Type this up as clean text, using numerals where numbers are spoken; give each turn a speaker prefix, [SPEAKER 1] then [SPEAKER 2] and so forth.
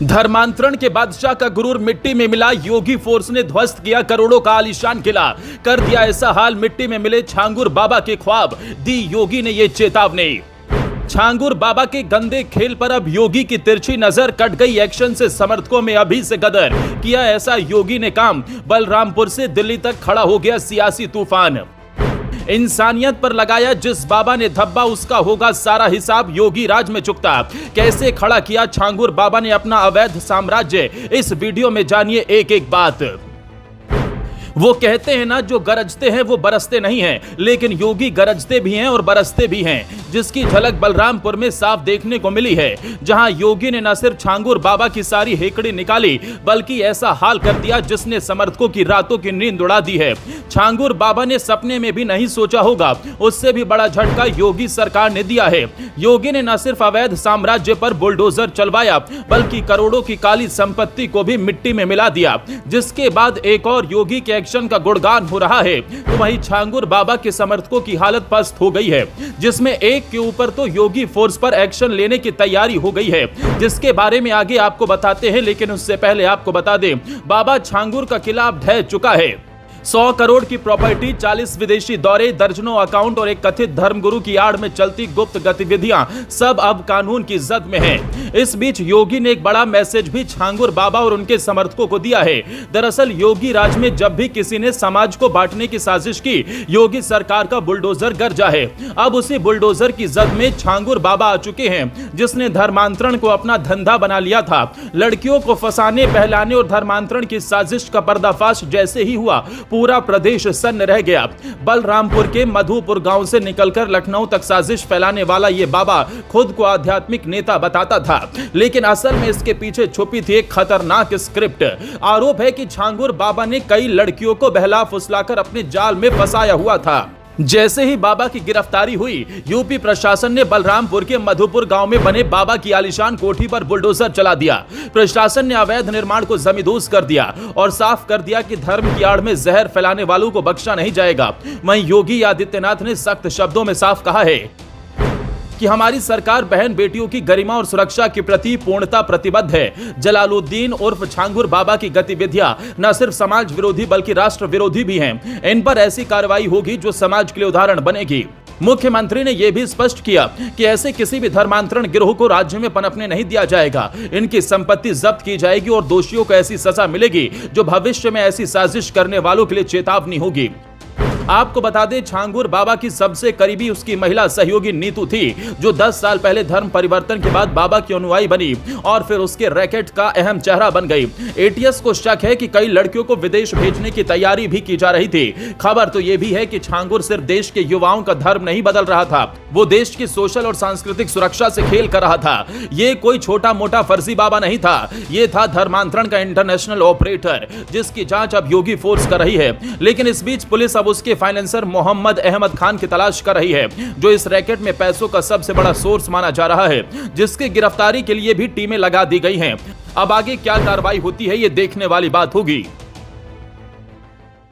[SPEAKER 1] धर्मांतरण के बादशाह का गुरूर मिट्टी में मिला। योगी फोर्स ने ध्वस्त किया करोड़ों का आलीशान किला, कर दिया ऐसा हाल मिट्टी में मिले छांगुर बाबा के ख्वाब, दी योगी ने ये चेतावनी। छांगुर बाबा के गंदे खेल पर अब योगी की तिरछी नजर, कट गई एक्शन से समर्थकों में अभी से गदर, किया ऐसा योगी ने काम, बलरामपुर से दिल्ली तक खड़ा हो गया सियासी तूफान। इंसानियत पर लगाया जिस बाबा ने धब्बा, उसका होगा सारा हिसाब, योगी राज में चुकता। कैसे खड़ा किया छांगुर बाबा ने अपना अवैध साम्राज्य, इस वीडियो में जानिए एक एक बात। वो कहते हैं ना, जो गरजते हैं वो बरसते नहीं हैं, लेकिन योगी गरजते भी हैं और बरसते भी हैं, जिसकी झलक बलरामपुर में साफ देखने को मिली है, जहां योगी ने न सिर्फ छांगुर बाबा की सारी हेकड़ी निकाली, बल्कि ऐसा हाल कर दिया जिसने समर्थकों की रातों की नींद उड़ा दी है। छांगुर बाबा ने सपने में भी नहीं सोचा होगा, उससे भी बड़ा झटका योगी सरकार ने दिया है। योगी ने न सिर्फ अवैध साम्राज्य पर बुलडोजर चलवाया, बल्कि करोड़ों की काली संपत्ति को भी मिट्टी में मिला दिया, जिसके बाद एक और योगी के एक्शन का गुणगान हो रहा है, तो वहीं छांगुर बाबा के समर्थकों की हालत पस्त हो गई है, जिसमें एक के ऊपर तो योगी फोर्स पर एक्शन लेने की तैयारी हो गई है, जिसके बारे में आगे आपको बताते हैं। लेकिन उससे पहले आपको बता दें, बाबा छांगुर का किला अब ढह चुका है। 100 करोड़ की प्रॉपर्टी, 40 विदेशी दौरे, दर्जनों अकाउंट और एक कथित धर्मगुरु की आड़ में चलती गुप्त गतिविधियां सब अब कानून की जद में हैं। इस बीच योगी ने एक बड़ा मैसेज भी छांगुर बाबा और उनके समर्थकों को दिया है। दरअसल योगी राज में जब भी किसी ने समाज को बांटने की साजिश की, योगी सरकार का बुलडोजर गरजा है। अब उसी बुलडोजर की जद में छांगुर बाबा आ चुके हैं, जिसने धर्मांतरण को अपना धंधा बना लिया था। लड़कियों को फंसाने, बहलाने और धर्मांतरण की साजिश का पर्दाफाश जैसे ही हुआ, पूरा प्रदेश सन्न रह गया। बलरामपुर के मधुपुर गांव से निकलकर लखनऊ तक साजिश फैलाने वाला ये बाबा खुद को आध्यात्मिक नेता बताता था, लेकिन असल में इसके पीछे छुपी थी एक खतरनाक स्क्रिप्ट। आरोप है कि छांगुर बाबा ने कई लड़कियों को बहला फुसलाकर अपने जाल में फंसाया हुआ था। जैसे ही बाबा की गिरफ्तारी हुई, यूपी प्रशासन ने बलरामपुर के मधुपुर गांव में बने बाबा की आलीशान कोठी पर बुलडोजर चला दिया। प्रशासन ने अवैध निर्माण को जमींदोज कर दिया और साफ कर दिया कि धर्म की आड़ में जहर फैलाने वालों को बख्शा नहीं जाएगा। वहीं योगी आदित्यनाथ ने सख्त शब्दों में साफ कहा है कि हमारी सरकार बहन बेटियों की गरिमा और सुरक्षा के प्रति पूर्णता प्रतिबद्ध है। जलालुद्दीन उर्फ छांगुर बाबा की गतिविधियां न सिर्फ समाज विरोधी बल्कि राष्ट्र विरोधी भी हैं। इन पर ऐसी कार्रवाई होगी जो समाज के लिए उदाहरण बनेगी। मुख्यमंत्री ने यह भी स्पष्ट किया कि ऐसे किसी भी धर्मांतरण गिरोह को राज्य में पनपने नहीं दिया जाएगा। इनकी संपत्ति जब्त की जाएगी और दोषियों को ऐसी सजा मिलेगी जो भविष्य में ऐसी साजिश करने वालों के लिए चेतावनी होगी। आपको बता दें, छांगुर बाबा की सबसे करीबी उसकी महिला सहयोगी नीतू थी, जो 10 साल पहले धर्म परिवर्तन के बाद बाबा की अनुयायी बनी और फिर उसके रैकेट का अहम चेहरा बन गई। एटीएस को शक है कि कई लड़कियों को विदेश भेजने की तैयारी भी की जा रही थी। खबर तो यह भी है कि छांगुर सिर्फ देश के युवाओं का धर्म नहीं बदल रहा था, वो देश की सोशल और सांस्कृतिक सुरक्षा से खेल कर रहा था। ये कोई छोटा मोटा फर्जी बाबा नहीं था, ये था धर्मांतरण का इंटरनेशनल ऑपरेटर, जिसकी जांच अब योगी फोर्स कर रही है। लेकिन इस बीच पुलिस अब उसके फाइनेंसर मोहम्मद अहमद खान की तलाश कर रही है, जो इस रैकेट में पैसों का सबसे बड़ा सोर्स माना जा रहा है, जिसकी गिरफ्तारी के लिए भी टीमें लगा दी गई हैं। अब आगे क्या कार्रवाई होती है, ये देखने वाली बात होगी।